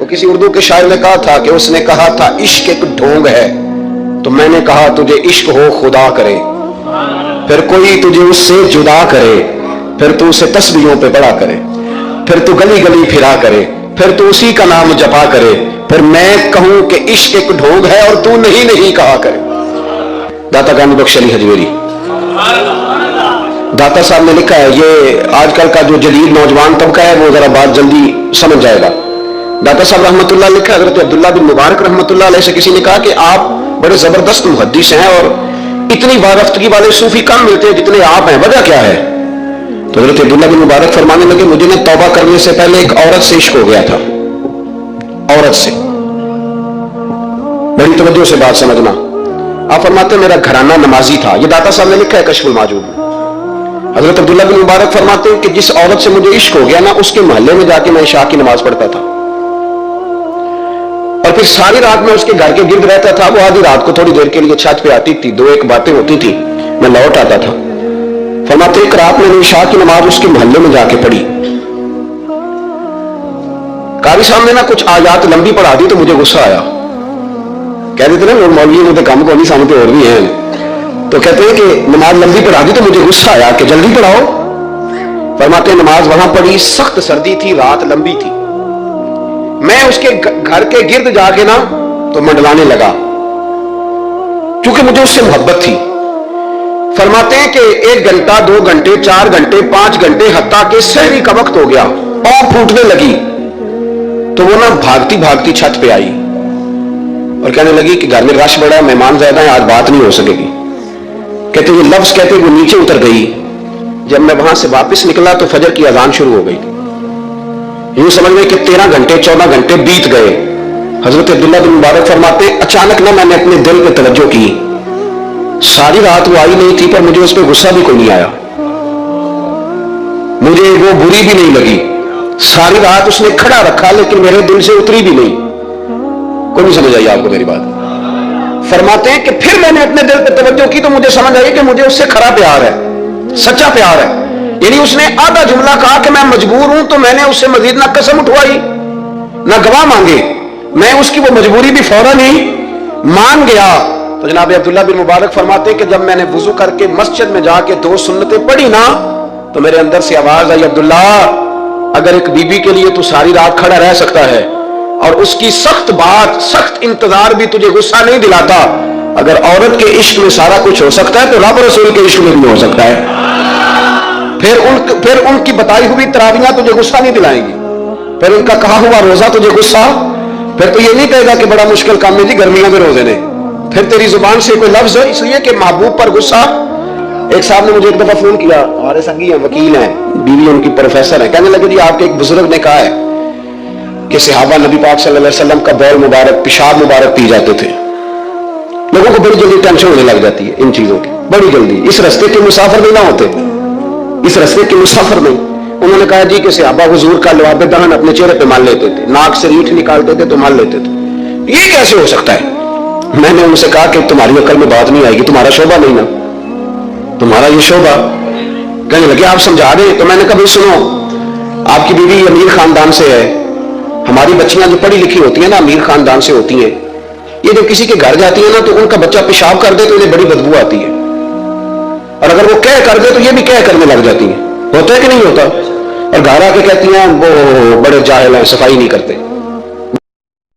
وہ کسی اردو کے شاعر نے کہا تھا کہ اس نے کہا تھا عشق ایک ڈھونگ ہے، تو میں نے کہا تجھے عشق ہو خدا کرے، پھر کوئی تجھے اس سے جدا کرے، پھر تو اسے تسبیحوں پہ پڑا کرے، پھر تو گلی گلی پھرا کرے، پھر تو اسی کا نام جپا کرے، پھر میں کہوں کہ عشق ایک ڈھونگ ہے اور تو نہیں نہیں کہا کرے۔ داتا گاندھی بخش علی حجویری۔ داتا صاحب نے لکھا ہے، یہ آج کل کا جو جدید نوجوان طبقہ ہے وہ ذرا بات جلدی سمجھ جائے گا۔ داتا صاحب رحمۃ اللہ لکھا ہے، حضرت عبداللہ بن مبارک رحمۃ اللہ علیہ سے کسی نے کہا کہ آپ بڑے زبردست محدث ہیں اور اتنی وارفتگی والے صوفی کم ملتے ہیں جتنے آپ ہیں، وجہ کیا ہے؟ تو حضرت عبداللہ بن مبارک فرمانے لگے، مجھے نے توبہ کرنے سے پہلے ایک عورت سے عشق ہو گیا تھا، عورت سے۔ بڑی توجہ سے بات سمجھنا۔ آپ فرماتے ہیں میرا گھرانہ نمازی تھا، یہ داتا صاحب نے لکھا ہے کشف الماجود میں۔ حضرت عبداللہ بن مبارک فرماتے ہیں کہ جس عورت سے مجھے عشق ہو گیا نا، اس کے محلے میں جا کے میں عشاء کی نماز پڑھتا تھا اور پھر ساری رات میں اس کے گھر کے گرد رہتا تھا۔ وہ آدھی رات کو تھوڑی دیر کے لیے چھت پہ آتی تھی، دو ایک باتیں ہوتی تھی، میں لوٹ آتا تھا۔ فرماتے ایک رات میں نے عشاء کی نماز اس کے محلے میں جا کے پڑھی، قاری صاحب نے نا کچھ آیات لمبی پڑھا دی تو مجھے غصہ آیا۔ کہہ دیتے نا مولوی مجھے کام کو نہیں سامنے اور بھی ہیں، تو کہتے ہیں کہ نماز لمبی پڑھا دی تو مجھے غصہ آیا کہ جلدی پڑھاؤ۔ فرماتے ہیں نماز وہاں پڑھی، سخت سردی تھی، رات لمبی تھی، میں اس کے گھر کے گرد جا کے نا تو منڈلانے لگا کیونکہ مجھے اس سے محبت تھی۔ فرماتے ہیں کہ 1 گھنٹہ 2 گھنٹے 4 گھنٹے 5 گھنٹے حتیٰ کہ سحری کا وقت ہو گیا، پاؤں پھوٹنے لگی، تو وہ نا بھاگتی بھاگتی چھت پہ آئی اور کہنے لگی کہ گھر میں رش بڑا ہے، مہمان زیادہ ہیں، آج بات نہیں ہو سکے گی۔ کہتے وہ لفظ کہتے وہ نیچے اتر گئی۔ جب میں وہاں سے واپس نکلا تو فجر کی اذان شروع ہو گئی۔ یوں سمجھ گئے کہ 13 گھنٹے 14 گھنٹے بیت گئے۔ حضرت عبداللہ بن مبارک فرماتے اچانک نہ میں نے اپنے دل پہ توجہ کی، ساری رات وہ آئی نہیں تھی پر مجھے اس پہ غصہ بھی کوئی نہیں آیا، مجھے وہ بری بھی نہیں لگی، ساری رات اس نے کھڑا رکھا لیکن میرے دل سے اتری بھی نہیں۔ کوئی نہیں سمجھ آئی آپ کو میری بات؟ فرماتے ہیں کہ پھر میں نے اپنے دل پہ توجہ کی تو مجھے سمجھ آئی کہ مجھے اس سے کھرا پیار ہے، سچا پیار ہے۔ یعنی اس نے آدھا جملہ کہا کہ میں مجبور ہوں، تو میں نے اس سے مزید نہ قسم اٹھوائی نہ گواہ مانگے، میں اس کی وہ مجبوری بھی فوراً ہی مان گیا۔ تو جناب عبداللہ بن مبارک فرماتے ہیں کہ جب میں نے وضو کر کے مسجد میں جا کے 2 سنتیں پڑھی نا تو میرے اندر سے آواز آئی، عبداللہ اگر ایک بی بی کے لیے تو ساری رات کھڑا رہ سکتا ہے اور اس کی سخت بات سخت انتظار بھی تجھے غصہ نہیں دلاتا، اگر عورت کے عشق میں سارا کچھ ہو سکتا ہے تو رب رسول کے عشق میں بھی ہو سکتا ہے۔ پھر ان کی بتائی ہوئی تراویحاں تجھے غصہ نہیں دلائیں گی، پھر ان کا کہا ہوا روزہ تجھے غصہ، پھر تو یہ نہیں کہے گا کہ بڑا مشکل کام ہے جی گرمیاں میں روزے نے، پھر تیری زبان سے کوئی لفظ ہے، اس لیے کہ محبوب پر غصہ۔ ایک صاحب نے مجھے ایک دفعہ فون کیا، ہمارے سنگی ہیں، وکیل ہیں، بیوی ان کی پروفیسر ہیں، کہنے لگے جی آپ کے ایک بزرگ نے کہا ہے کہ صحابہ نبی پاک صلی اللہ علیہ وسلم کا بول مبارک پیشاب مبارک پی جاتے تھے۔ لوگوں کو بڑی جلدی ٹینشن ہونے لگ جاتی ہے ان چیزوں کی، بڑی جلدی، اس رستے کے مسافر نہیں نہ ہوتے، اس رستے کے مسافر نہیں۔ انہوں نے کہا جی کہ صحابہ حضور کا لعاب دہن اپنے چہرے پہ مال لیتے تھے، ناک سے ریٹھ نکالتے تھے تو مال لیتے تھے، یہ کیسے ہو سکتا ہے؟ میں نے ان سے کہا کہ تمہاری عقل میں بات نہیں آئے گی، تمہارا شعبہ نہیں نا، تمہارا یہ شعبہ۔ کہنے لگے آپ سمجھا دیں، تو میں نے کہا بھائی سنو، آپ کی بیوی امیر خاندان سے ہے، ہماری بچیاں جو پڑھی لکھی ہوتی ہیں نا امیر خاندان سے ہوتی ہیں، یہ جب کسی کے گھر جاتی ہے نا تو ان کا بچہ پیشاب کر دے تو انہیں بڑی بدبو آتی ہے، اور اگر وہ کہہ کر دے تو یہ بھی کہہ کرنے لگ جاتی ہیں، ہوتا ہے کہ نہیں ہوتا؟ اور گھر آ کے کہتی ہیں وہ بڑے جاہل ہیں، صفائی نہیں کرتے۔